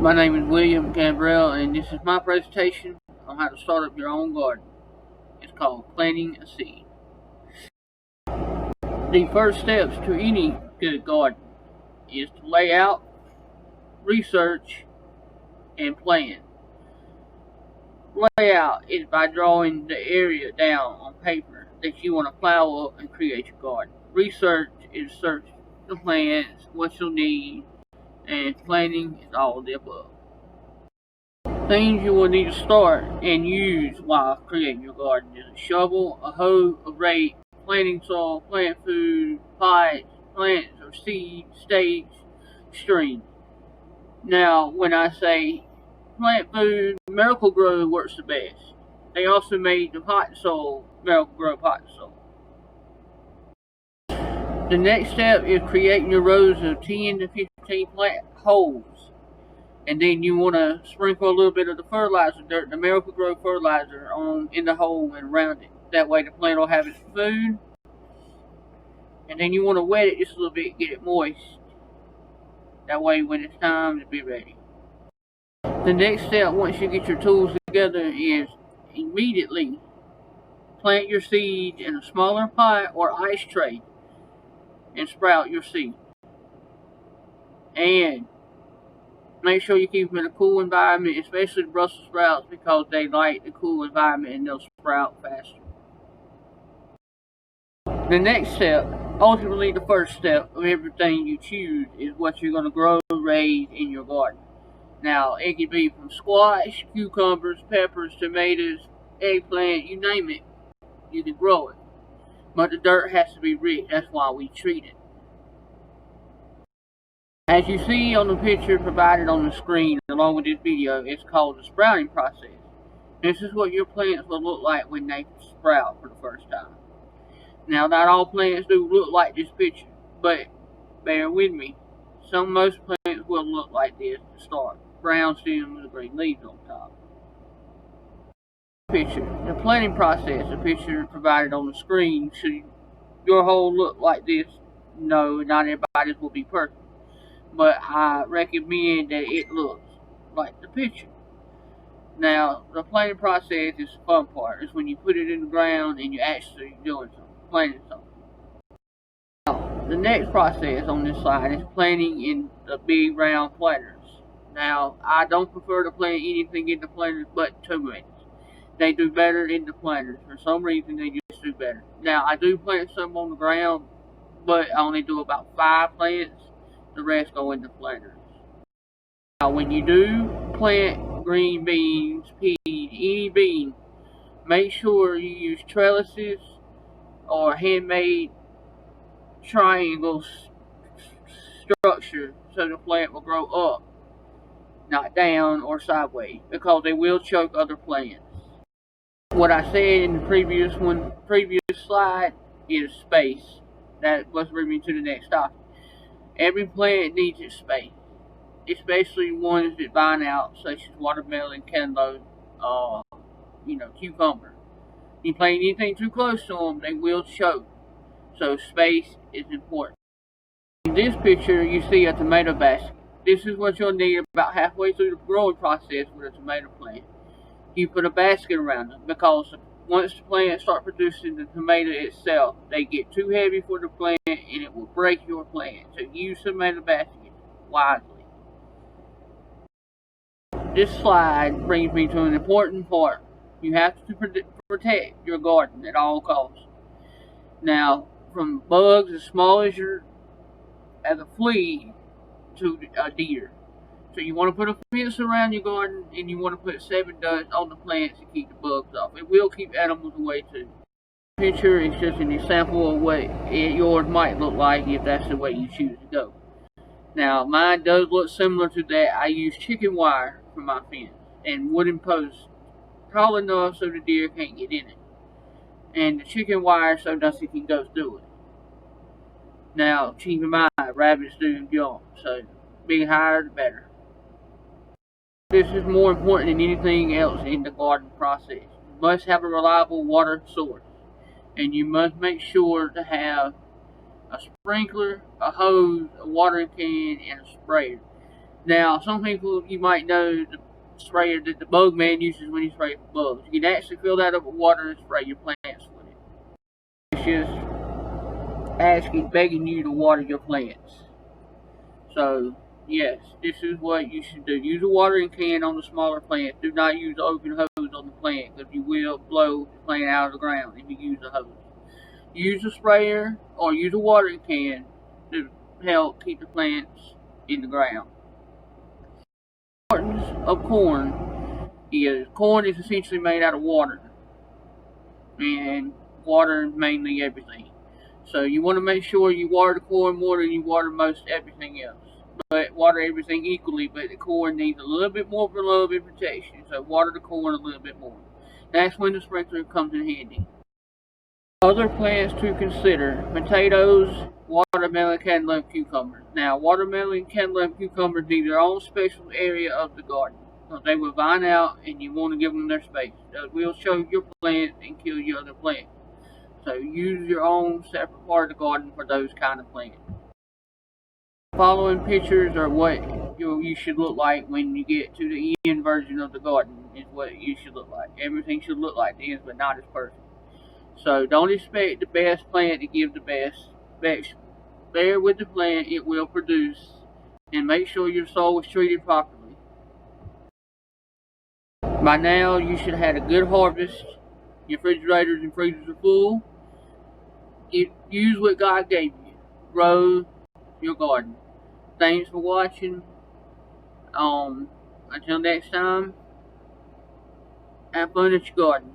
My name is William Gambrell, and this is my presentation on how to start up your own garden. It's called planting a seed. The first steps to any good garden is to lay out, research, and plan. Layout is by drawing the area down on paper that you want to plow up and create your garden. Research is search the plants, what you'll need, and planting is all of the above. Things you will need to start and use while creating your garden is a shovel, a hoe, a rake, planting soil, plant food, pots, plants or seeds, stakes, string. Now, when I say plant food, Miracle-Gro works the best. They also made the pot soil, Miracle-Gro pot soil. The next step is creating your rows of 10 to 15 plant holes. And then you want to sprinkle a little bit of the fertilizer dirt, the Miracle-Gro fertilizer, in the hole and around it. That way the plant will have its food. And then you want to wet it just a little bit, get it moist. That way when it's time to be ready. The next step, once you get your tools together, is immediately plant your seeds in a smaller pot or ice tray and sprout your seed. And make sure you keep them in a cool environment, especially the Brussels sprouts, because they like the cool environment and they'll sprout faster. The next step, ultimately the first step of everything you choose, is what you're going to grow and raise in your garden. Now, it could be from squash, cucumbers, peppers, tomatoes, eggplant, you name it, you can grow it. But the dirt has to be rich, that's why we treat it. As you see on the picture provided on the screen along with this video, it's called the sprouting process. This is what your plants will look like when they sprout for the first time. Now, not all plants do look like this picture, but bear with me. Most plants will look like this to start. Brown stems with green leaves on top. Picture. The planting process, the picture provided on the screen, should your hole look like this? No, not everybody's will be perfect. But I recommend that it looks like the picture. Now, the planting process is the fun part. It's when you put it in the ground and you're actually doing something, planting something. Now, the next process on this slide is planting in the big round planters. Now, I don't prefer to plant anything in the planters but tomatoes. They do better in the planters. For some reason, they just do better. Now, I do plant some on the ground, but I only do about 5 plants. The rest go in the planters. Now, when you do plant green beans, peas, any bean, make sure you use trellises or handmade triangle structure so the plant will grow up, not down or sideways, because they will choke other plants. What I said in the previous slide is space. That was bring me to the next topic. Every plant needs its space, especially ones that vine out, such as watermelon, cantaloupe, cucumber. You plant anything too close to them, they will choke. So space is important. In this picture, you see a tomato basket. This is what you'll need about halfway through the growing process with a tomato plant. You put a basket around them, because once the plants start producing the tomato itself, they get too heavy for the plant and it will break your plant. So use the tomato basket wisely. This slide brings me to an important part. You have to protect your garden at all costs. Now, from bugs as small as a flea to a deer. So you want to put a fence around your garden, and you want to put 7 dust on the plants to keep the bugs off. It will keep animals away too. The picture is just an example of what yours might look like if that's the way you choose to go. Now, mine does look similar to that. I use chicken wire for my fence and wooden posts, tall enough so the deer can't get in it, and the chicken wire so nothing can go through it. Now, keep in mind, rabbits do jump, so the higher the better. This is more important than anything else in the garden process. You must have a reliable water source, and you must make sure to have a sprinkler, a hose, a watering can, and a sprayer. Now, some people, you might know the sprayer that the bug man uses when he sprays for bugs. You can actually fill that up with water and spray your plants with it. It's just begging you to water your plants. So, yes, this is what you should do. Use a watering can on the smaller plants. Do not use an open hose on the plant because you will blow the plant out of the ground if you use a hose. Use a sprayer or use a watering can to help keep the plants in the ground. The importance of corn is essentially made out of water, and water mainly everything. So you want to make sure you water the corn more than you water most everything else. But water everything equally, but the corn needs a little bit more for love and protection. So water the corn a little bit more. That's when the sprinkler comes in handy. Other plants to consider: potatoes, watermelon, cantaloupe, cucumbers. Now, watermelon, cantaloupe, cucumbers need their own special area of the garden. So they will vine out, and you want to give them their space. They will choke your plant and kill your other plant. So use your own separate part of the garden for those kind of plants. Following pictures are what you should look like when you get to the end version of the garden. Is what you should look like. Everything should look like this, but not as perfect. So don't expect the best plant to give the best. Bear with the plant, it will produce. And make sure your soil was treated properly. By now, you should have had a good harvest. Your refrigerators and freezers are full. Use what God gave you. Grow your garden. Thanks for watching. Until next time, have fun at your garden.